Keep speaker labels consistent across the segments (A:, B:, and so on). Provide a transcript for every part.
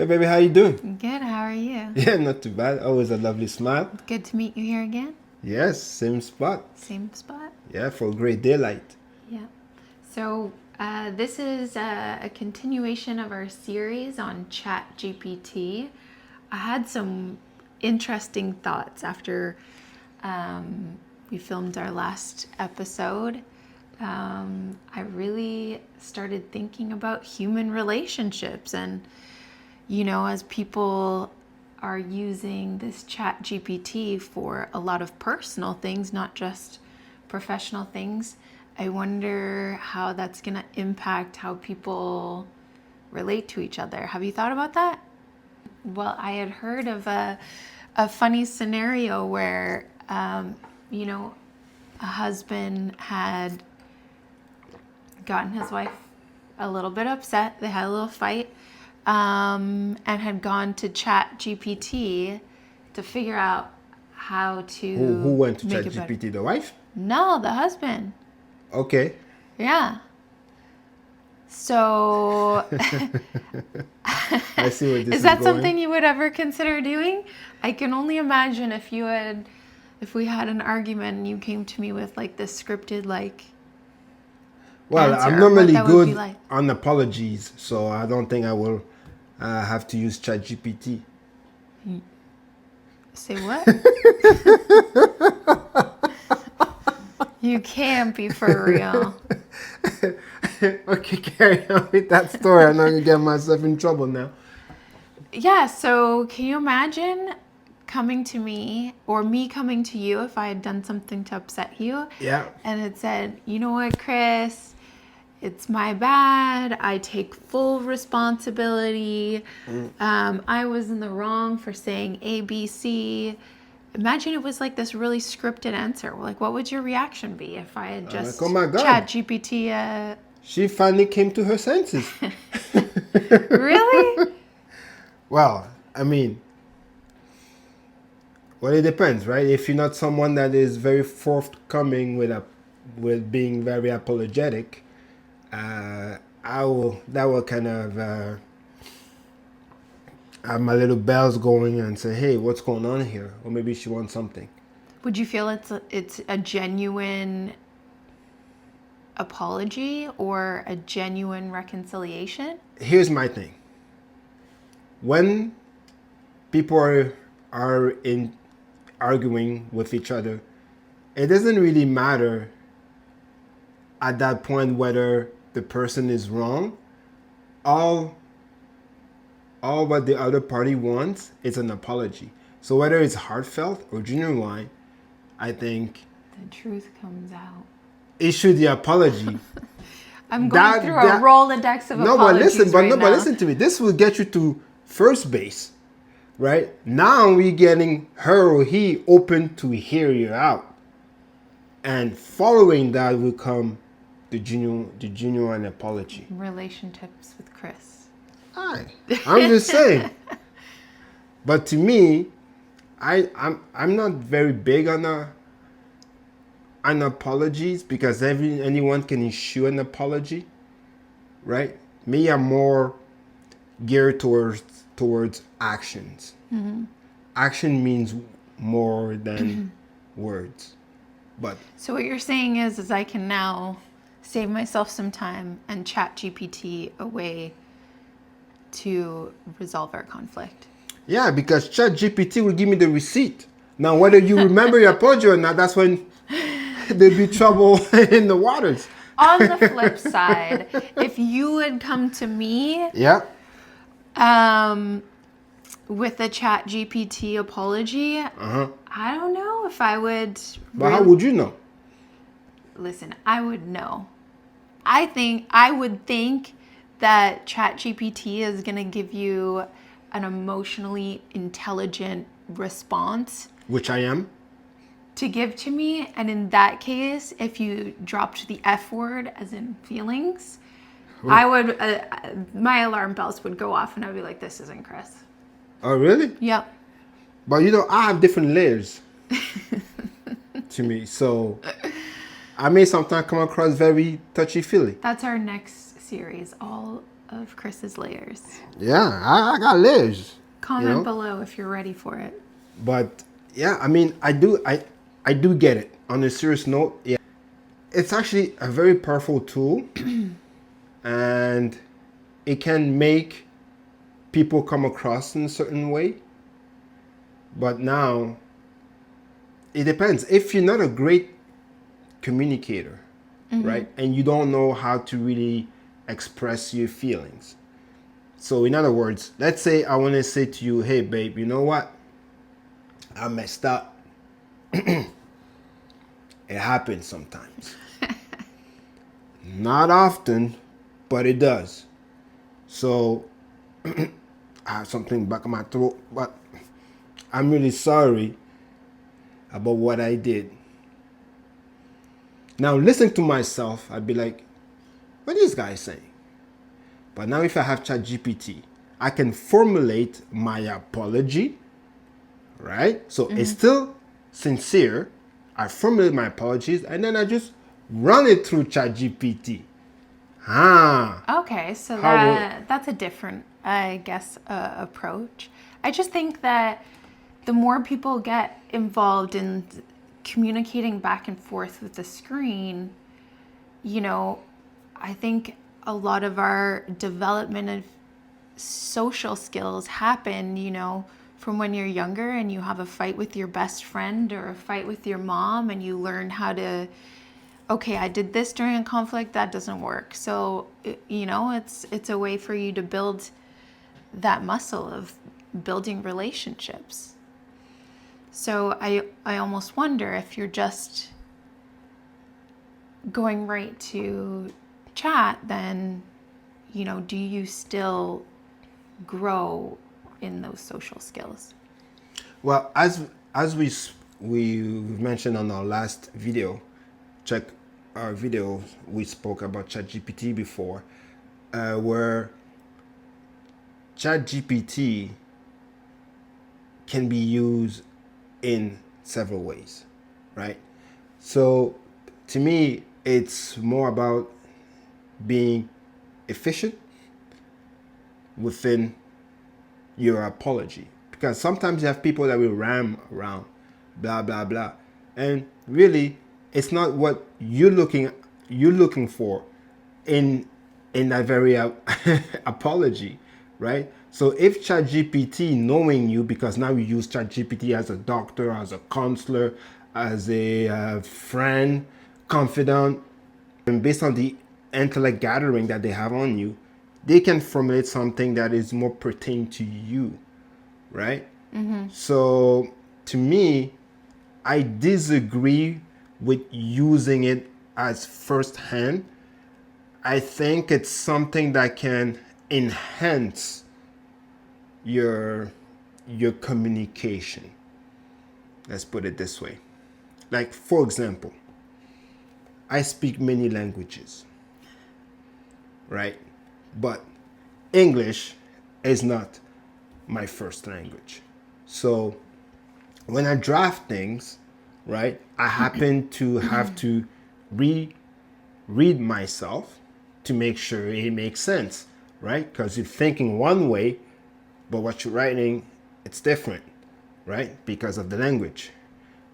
A: Hey baby, how you doing?
B: Good, how are you?
A: Yeah, not too bad. Always a lovely smile.
B: Good to meet you here again.
A: Yes, same spot.
B: Same spot.
A: Yeah, for great daylight.
B: Yeah. So, this is a continuation of our series on ChatGPT. I had some interesting thoughts after we filmed our last episode. I really started thinking about human relationships and as people are using this chat GPT for a lot of personal things, not just professional things, I wonder how that's going to impact how people relate to each other. Have you thought about that? Well, I had heard of a funny scenario where, a husband had gotten his wife a little bit upset. They had a little fight. And had gone to ChatGPT to figure out how to
A: Who went to
B: make it better.
A: ChatGPT? The wife?
B: No, the husband.
A: Okay.
B: Yeah. So,
A: I see where this
B: is that
A: going.
B: something you would ever consider doing? I can only imagine if we had an argument and you came to me with like this scripted
A: Well,
B: answer,
A: I'm normally
B: what that would be
A: good
B: like.
A: on apologies, so I don't think I will have to use ChatGPT.
B: Say what? You can't be for real.
A: Okay, carry on with that story. I'm not going to get myself in trouble now.
B: Yeah, so can you imagine coming to me or me coming to you if I had done something to upset you?
A: Yeah.
B: And it said, you know what, Chris? It's my bad. I take full responsibility. I was in the wrong for saying A, B, C. Imagine it was like this really scripted answer. Like, what would your reaction be if I had just
A: oh my God.
B: chat GPT?
A: She finally came to her senses.
B: Really?
A: Well, I mean, well, it depends, right? If you're not someone that is very forthcoming with being very apologetic, that will kind of have my little bells going and say, hey, what's going on here? Or maybe she wants something.
B: Would you feel it's a genuine apology or a genuine reconciliation?
A: Here's my thing. When people are in arguing with each other, it doesn't really matter at that point whether the person is wrong. All what the other party wants is an apology. So whether it's heartfelt or genuine, I think
B: The truth comes out.
A: issue the apology.
B: I'm going through a Rolodex of apologies
A: but
B: now.
A: listen to me. This will get you to first base, right? Now we're getting her or he open to hear you out, and following that will come the genuine apology.
B: Relationships with Chris.
A: I'm just saying. But to me, I'm not very big on apologies because anyone can issue an apology, right? Me, I'm more geared towards actions. Mm-hmm. Action means more than words. But
B: So what you're saying is I can now save myself some time and chat GPT a way to resolve our conflict.
A: yeah, because ChatGPT will give me the receipt. Now, whether you remember your apology or not, that's when there'll be trouble in the waters.
B: On the flip side, if you had come to me
A: Yeah.
B: with a chat GPT apology, I don't know if I would.
A: But how would you know?
B: Listen, I would know. I would think that ChatGPT is going to give you an emotionally intelligent response
A: Which I am.
B: to give to me. And in that case, if you dropped the F word, as in feelings, I would, my alarm bells would go off and I'd be like, this isn't Chris.
A: Oh, really?
B: Yep.
A: But I have different layers to me. So I may sometimes come across very touchy-feely.
B: That's our next series, all of Chris's layers.
A: Yeah, I got layers.
B: Comment below if you're ready for it.
A: But yeah, I mean, I do get it. On a serious note, yeah, it's actually a very powerful tool, and it can make people come across in a certain way. But now, it depends. If you're not a great communicator, right, and you don't know how to really express your feelings. So in other words, let's say I want to say to you, hey babe, you know what? I messed up. It happens sometimes. Not often, but it does. So I have something back in my throat, but I'm really sorry about what I did. Now listening to myself, I'd be like, what is this guy saying? But now if I have ChatGPT, I can formulate my apology, right? So it's still sincere. I formulate my apologies and then I just run it through ChatGPT.
B: Okay, so
A: How
B: that's a different, I guess, approach. I just think that the more people get involved in communicating back and forth with the screen, I think a lot of our development of social skills happen, from when you're younger and you have a fight with your best friend or a fight with your mom and you learn how to, okay, I did this during a conflict, that doesn't work. So, it's a way for you to build that muscle of building relationships. So I almost wonder if you're just going right to chat, then, do you still grow in those social skills?
A: Well, as we mentioned on our last video, check our video. We spoke about ChatGPT before, where ChatGPT can be used in several ways, right? So, to me, it's more about being efficient within your apology, because sometimes you have people that will ram around, blah blah blah, and really it's not what you're looking for in that very apology, right? So if ChatGPT knowing you, because now you use ChatGPT as a doctor, as a counselor, as a friend, confidant, and based on the intellect gathering that they have on you, they can formulate something that is more pertaining to you, right? So to me, I disagree with using it as first hand. I think it's something that can enhance your communication. Let's put it this way. Like, for example, I speak many languages, right? But English is not my first language. So when I draft things, right, I happen to have to read myself to make sure it makes sense, right? Because you're thinking one way, but what you're writing, it's different, right? Because of the language.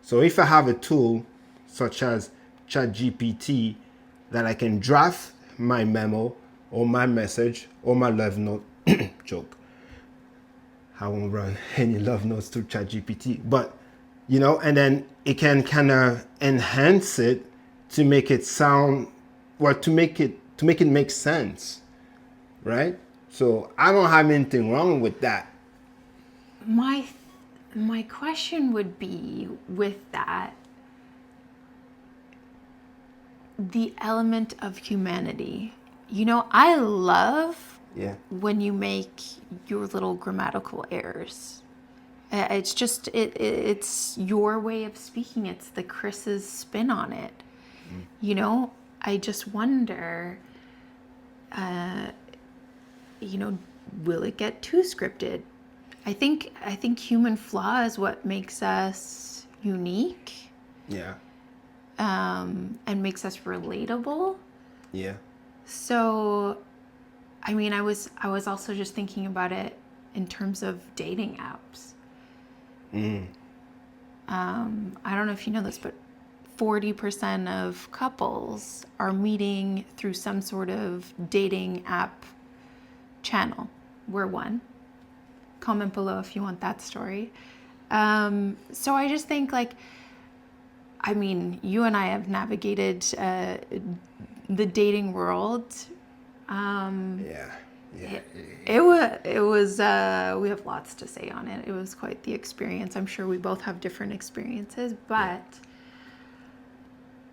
A: So if I have a tool such as ChatGPT that I can draft my memo or my message or my love note, joke, I won't run any love notes through ChatGPT, but and then it can kind of enhance it to make it sound, well, to make it make sense, right? So I don't have anything wrong with that.
B: My question would be with that, the element of humanity. I love
A: Yeah.
B: when you make your little grammatical errors. It's just it's your way of speaking. It's the Chris's spin on it. I just wonder, will it get too scripted? I think human flaw is what makes us unique,
A: Yeah.
B: and makes us relatable.
A: Yeah.
B: So I mean, I was also just thinking about it in terms of dating apps. I don't know if you know this, but 40% of couples are meeting through some sort of dating app channel. We're one. Comment below if you want that story. So I just think, like, I mean, you and I have navigated the dating world.
A: Yeah.
B: It was we have lots to say on it. It was quite the experience. I'm sure we both have different experiences, but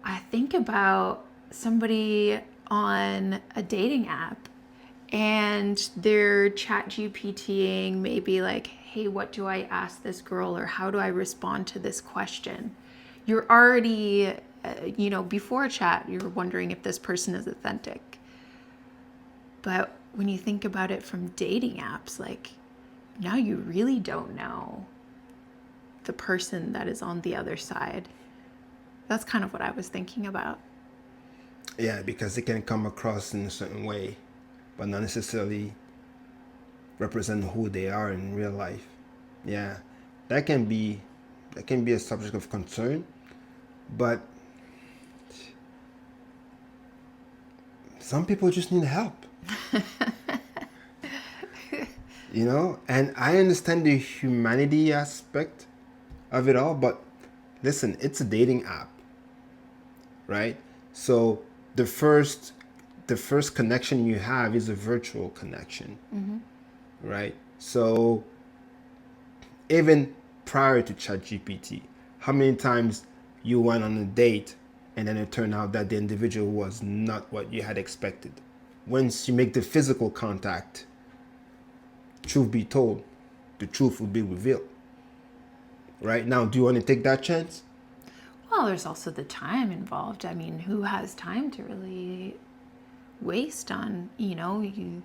B: I think about somebody on a dating app and they're chat GPTing maybe like, hey, what do I ask this girl, or how do I respond to this question? You're already, before chat, you're wondering if this person is authentic. But when you think about it from dating apps, like, now you really don't know the person that is on the other side. That's kind of what I was thinking about.
A: Yeah, because it can come across in a certain way, but not necessarily represent who they are in real life. Yeah, that can be a subject of concern, but some people just need help. And I understand the humanity aspect of it all, but listen, it's a dating app, right? So the first connection you have is a virtual connection, right? So even prior to ChatGPT, how many times you went on a date and then it turned out that the individual was not what you had expected? Once you make the physical contact, truth be told, the truth will be revealed. Right? Now, do you want to take that chance?
B: Well, there's also the time involved. I mean, who has time to really waste on, you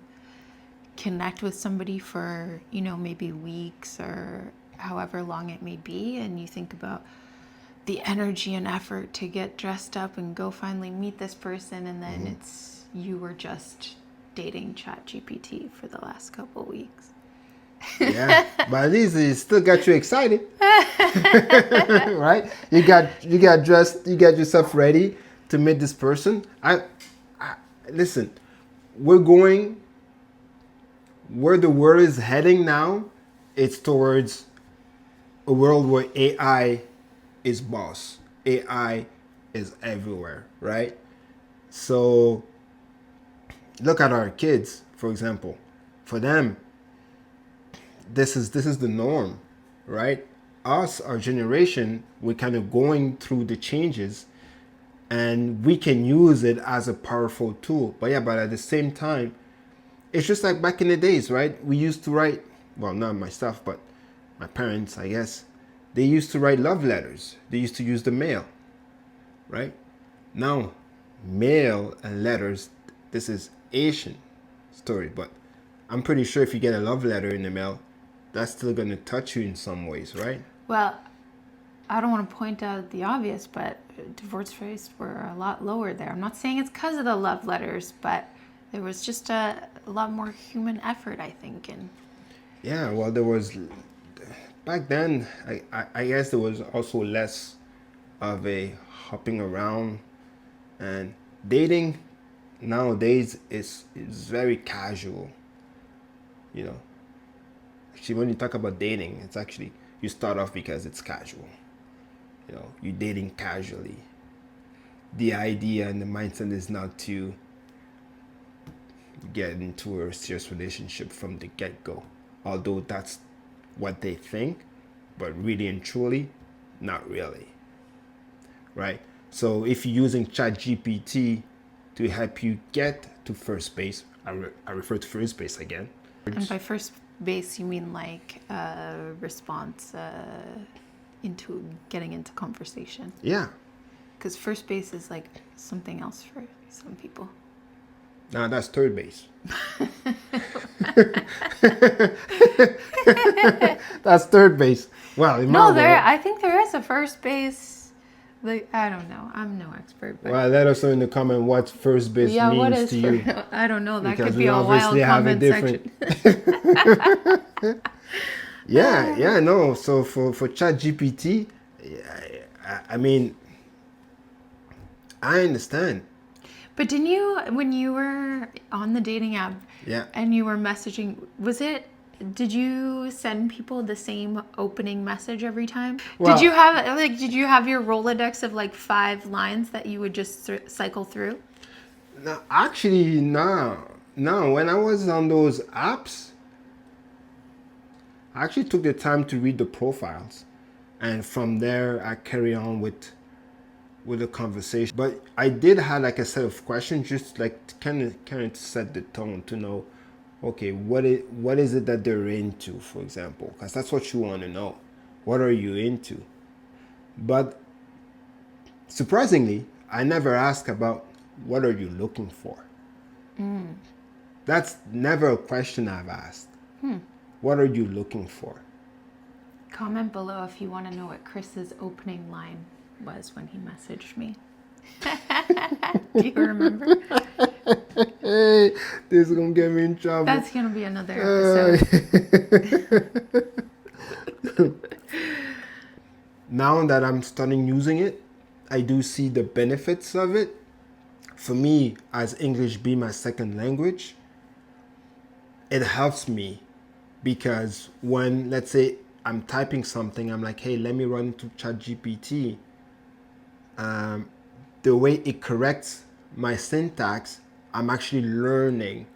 B: connect with somebody for, maybe weeks or however long it may be, and you think about the energy and effort to get dressed up and go finally meet this person, and then it's you were just dating ChatGPT for the last couple weeks.
A: Yeah, but at least it still got you excited, right? You got dressed, you got yourself ready to meet this person. I listen. We're going where the world is heading now. It's towards a world where AI is boss. AI is everywhere, right? So look at our kids, for example. For them, this is the norm, right? Us, our generation, we're kind of going through the changes, and we can use it as a powerful tool. But at the same time, it's just like back in the days, right? We used to write, well, not myself, but my parents, I guess, they used to write love letters. They used to use the mail, right? Now, mail and letters, this is Asian story, but I'm pretty sure if you get a love letter in the mail, that's still going to touch you in some ways, right?
B: Well, I don't want to point out the obvious, but divorce rates were a lot lower there. I'm not saying it's because of the love letters, but there was just a lot more human effort, I think. And
A: yeah, well, there was back then. I guess there was also less of a hopping around, and dating nowadays is very casual. Actually, when you talk about dating, it's actually you start off because it's casual. You're dating casually. The idea and the mindset is not to get into a serious relationship from the get-go, although that's what they think, but really and truly, not really, right? So if you're using ChatGPT to help you get to first base, I refer to first base again.
B: And by first base, you mean like a response into getting into conversation?
A: Yeah.
B: Because first base is like something else for some people.
A: Now that's third base. That's third base. Well,
B: no, I think there is a first base Like, I don't know. I'm no expert, but
A: Well, let us know in the comment what first base
B: yeah, what
A: means
B: is
A: to
B: for?
A: you,
B: I don't know. That
A: because
B: could be
A: we
B: a
A: obviously
B: wild
A: have a
B: comment
A: different.
B: section.
A: Yeah, no. So for ChatGPT, I mean, I understand.
B: But didn't you, when you were on the dating app
A: Yeah.
B: and you were messaging, did you send people the same opening message every time?
A: Well,
B: Did you have your Rolodex of like 5 lines that you would just cycle through?
A: no, actually, no, no. When I was on those apps, I actually took the time to read the profiles, and from there I carry on with the conversation. But I did have like a set of questions, just like to kind of set the tone to know, okay, what is it that they're into, for example, because that's what you want to know. What are you into? But surprisingly, I never ask about what are you looking for. That's never a question I've asked. What are you looking for?
B: Comment below if you want to know what Chris's opening line was when he messaged me. Do you remember?
A: Hey, this is gonna get me in trouble.
B: That's going to be another episode.
A: Now that I'm starting using it, I do see the benefits of it. For me, as English being my second language, it helps me because when, let's say, I'm typing something, I'm like, hey, let me run to ChatGPT. The way it corrects my syntax, I'm actually learning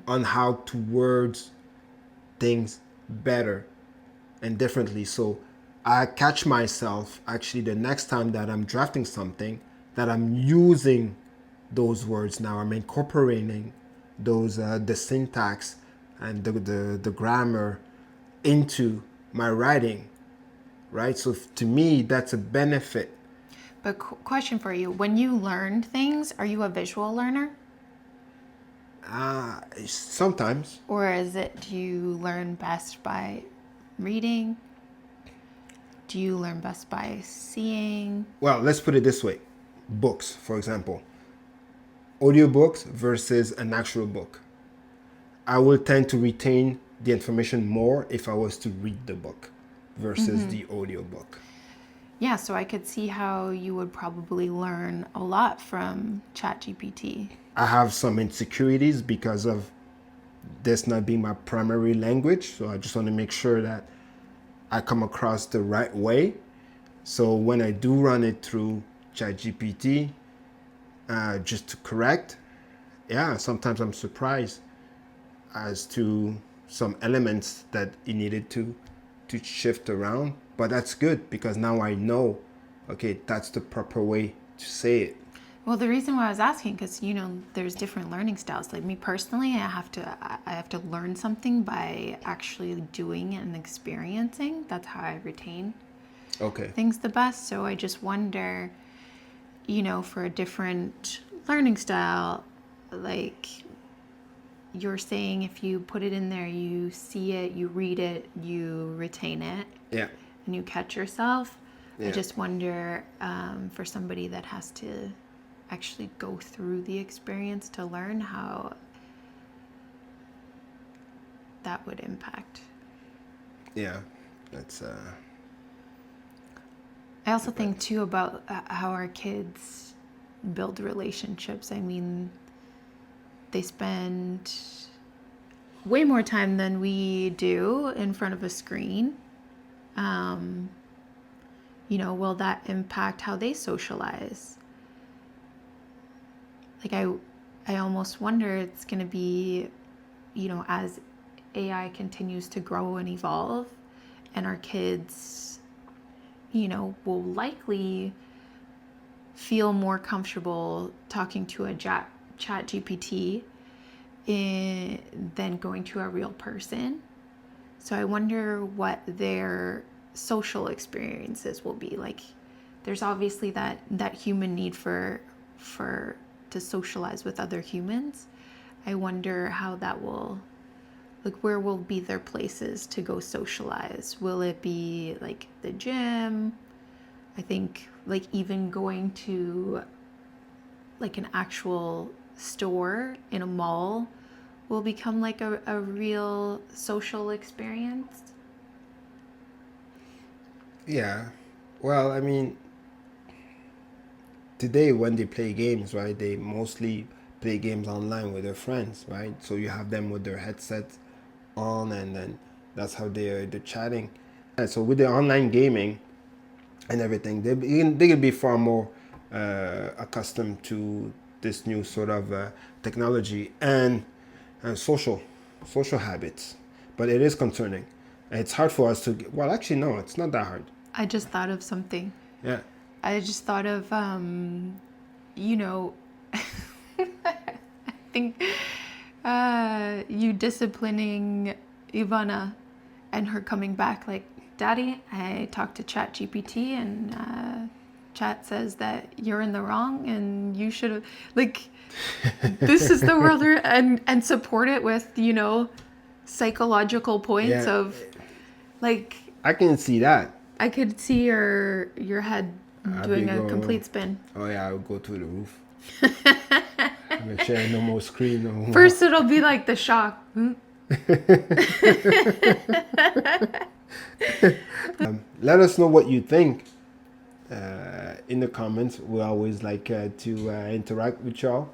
A: on how to word things better and differently. So I catch myself actually the next time that I'm drafting something that I'm using those words now. I'm incorporating those the syntax and the grammar into my writing, right? So to me, that's a benefit.
B: But question for you. When you learn things, are you a visual learner?
A: Sometimes.
B: Or do you learn best by reading? Do you learn best by seeing?
A: Well, let's put it this way. Books, for example. Audiobooks versus an actual book. I will tend to retain the information more if I was to read the book versus the audiobook.
B: Yeah, so I could see how you would probably learn a lot from ChatGPT.
A: I have some insecurities because of this not being my primary language, so I just want to make sure that I come across the right way. So when I do run it through ChatGPT, just to correct, yeah, sometimes I'm surprised as to some elements that it needed to shift around. But that's good because now I know, okay, that's the proper way to say it.
B: Well, the reason why I was asking, because there's different learning styles. Like me personally, I have to learn something by actually doing and experiencing. That's how I retain
A: Okay.
B: things the best. So I just wonder, for a different learning style, like you're saying, if you put it in there, you see it, you read it, you retain it,
A: Yeah.
B: and you catch yourself. I
A: Yeah.
B: just wonder, for somebody that has to actually go through the experience to learn, how that would impact.
A: Yeah. That's
B: I also think too about how our kids build relationships. I mean, they spend way more time than we do in front of a screen. Will that impact how they socialize? Like I almost wonder it's going to be, as AI continues to grow and evolve, and our kids, will likely feel more comfortable talking to a chat GPT than going to a real person. So I wonder what their social experiences will be like. There's obviously that human need for to socialize with other humans. I wonder how that will, like, where will be their places to go socialize? Will it be like the gym? I think like even going to like an actual store in a mall will become like a real social experience.
A: Yeah. Well, I mean, today when they play games, right, they mostly play games online with their friends, right? So you have them with their headsets on, and then that's how they're chatting. And so with the online gaming and everything, they can be far more accustomed to this new sort of technology and social habits. But it is concerning. It's hard for us to. Well, actually, no, it's not that hard.
B: I just thought of something.
A: Yeah.
B: I just thought of, you know, I think you disciplining Ivana and her coming back like, Daddy, I talked to ChatGPT and Chat says that you're in the wrong and you should have, like, this is the world and support it with, you know, psychological points
A: Yeah.
B: of, like,
A: I can see that.
B: I could see your head doing a complete spin.
A: Oh yeah, I would go through the roof. Make sure no more screen. No more.
B: First, it'll be like the shock.
A: Let us know what you think in the comments. We always like to interact with y'all.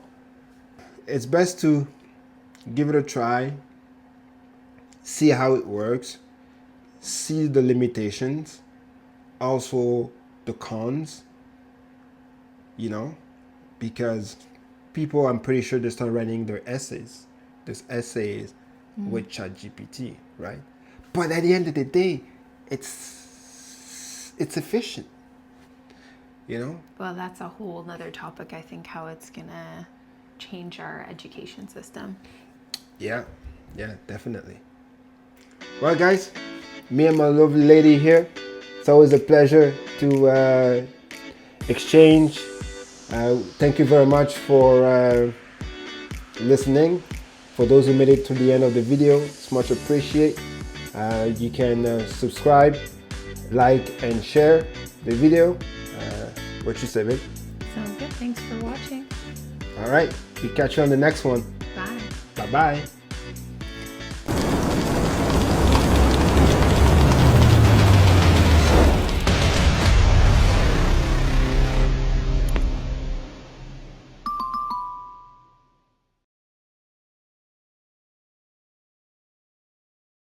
A: It's best to give it a try, see how it works, see the limitations, also the cons, you know, because people, I'm pretty sure they start writing their essays with ChatGPT, right? But at the end of the day, it's efficient, you know?
B: Well, that's a whole nother topic, I think, how it's gonna change our education system.
A: Yeah, definitely. Well, guys, me and my lovely lady here, it's always a pleasure to exchange. Thank you very much for listening. For those who made it to the end of the video, it's much appreciated. You can subscribe, like, and share the video. What you say, babe?
B: Sounds good. Thanks for watching.
A: All right, we catch you on the next one.
B: Bye.
A: Bye-bye.